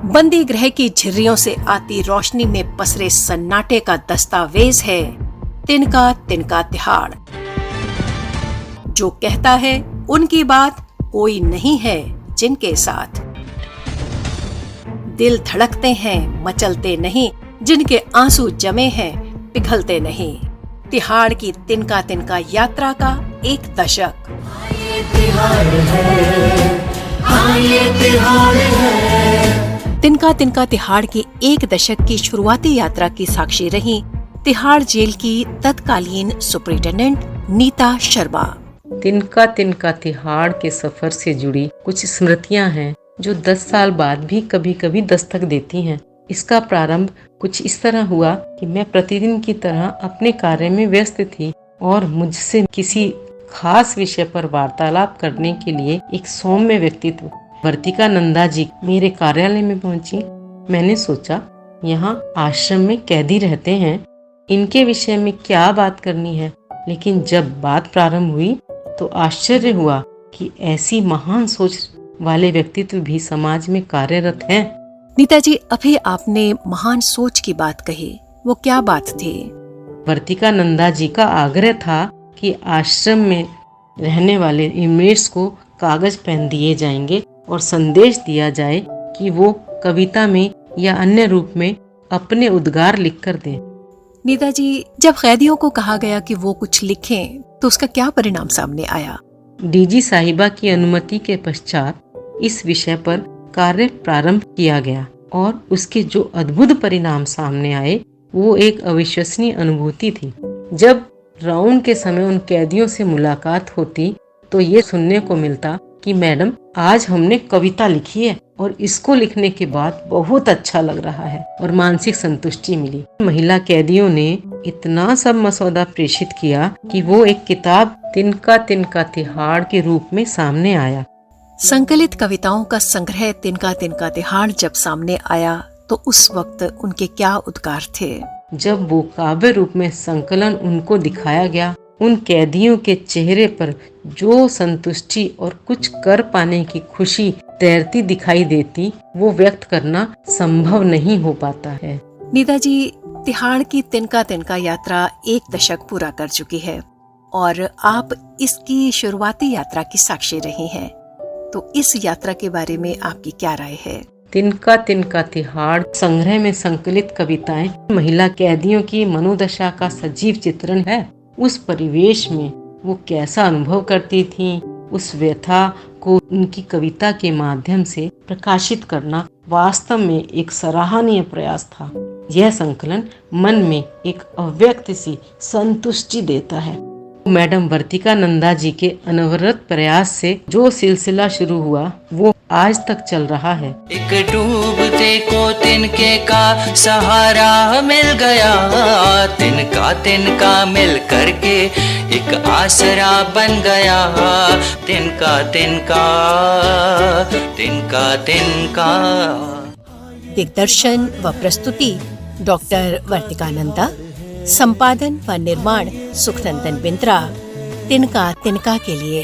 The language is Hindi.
बंदी गृह की झिर्रियों से आती रोशनी में पसरे सन्नाटे का दस्तावेज है तिनका तिनका तिहाड़, जो कहता है उनकी बात कोई नहीं है जिनके साथ। दिल धड़कते हैं मचलते नहीं, जिनके आंसू जमे हैं पिघलते नहीं। तिहाड़ की तिनका तिनका यात्रा का एक दशक। तिनका तिनका तिहाड़ की एक दशक की शुरुआती यात्रा की साक्षी रही तिहाड़ जेल की तत्कालीन सुपरिटेंडेंट नीता शर्मा। तिनका तिनका तिहाड़ के सफर से जुड़ी कुछ स्मृतियां हैं जो 10 साल बाद भी कभी कभी दस्तक देती हैं। इसका प्रारंभ कुछ इस तरह हुआ कि मैं प्रतिदिन की तरह अपने कार्य में व्यस्त थी और मुझसे किसी खास विषय पर वार्तालाप करने के लिए एक सौम्य व्यक्तित्व वर्तिका नंदा जी मेरे कार्यालय में पहुंची। मैंने सोचा, यहाँ आश्रम में कैदी रहते हैं, इनके विषय में क्या बात करनी है। लेकिन जब बात प्रारंभ हुई तो आश्चर्य हुआ कि ऐसी महान सोच वाले व्यक्तित्व भी समाज में कार्यरत हैं। नीता जी, अभी आपने महान सोच की बात कही, वो क्या बात थी? वर्तिका नंदा जी का आग्रह था कि आश्रम में रहने वाले इनमेट्स को कागज पेन दिए जाएंगे और संदेश दिया जाए कि वो कविता में या अन्य रूप में अपने उद्गार लिखकर दें। नीता जी, जब कैदियों को कहा गया कि वो कुछ लिखें तो उसका क्या परिणाम सामने आया? डीजी साहिबा की अनुमति के पश्चात इस विषय पर कार्य प्रारंभ किया गया और उसके जो अद्भुत परिणाम सामने आए वो एक अविश्वसनीय अनुभूति थी। जब राउंड के समय उन कैदियों से मुलाकात होती तो ये सुनने को मिलता कि मैडम, आज हमने कविता लिखी है और इसको लिखने के बाद बहुत अच्छा लग रहा है और मानसिक संतुष्टि मिली। महिला कैदियों ने इतना सब मसौदा प्रेषित किया कि वो एक किताब तिनका तिनका तिहाड़ के रूप में सामने आया। संकलित कविताओं का संग्रह तिनका तिनका तिहाड़ जब सामने आया तो उस वक्त उनके क्या उद्गार थे? जब वो काव्य रूप में संकलन उनको दिखाया गया, उन कैदियों के चेहरे पर जो संतुष्टि और कुछ कर पाने की खुशी तैरती दिखाई देती, वो व्यक्त करना संभव नहीं हो पाता है। नीता जी, तिहाड़ की तिनका तिनका यात्रा एक दशक पूरा कर चुकी है और आप इसकी शुरुआती यात्रा की साक्षी रही हैं। तो इस यात्रा के बारे में आपकी क्या राय है? तिनका तिनका तिहाड़ संग्रह में संकलित कविताएं महिला कैदियों की मनोदशा का सजीव चित्रण है। उस परिवेश में वो कैसा अनुभव करती थीं, उस व्यथा को उनकी कविता के माध्यम से प्रकाशित करना वास्तव में एक सराहनीय प्रयास था। यह संकलन मन में एक अव्यक्त सी संतुष्टि देता है। मैडम वर्तिका नंदा जी के अनवरत प्रयास से जो सिलसिला शुरू हुआ वो आज तक चल रहा है। एक डूबते को तिनके का सहारा मिल गया, तिनका तिनका मिल करके एक आसरा बन गया। तिनका तिनका तिनका तिनका। दिग्दर्शन व प्रस्तुति डॉक्टर वर्तिका नंदा, संपादन व निर्माण सुखनंदन बिंद्रा। तिनका तिनका के लिए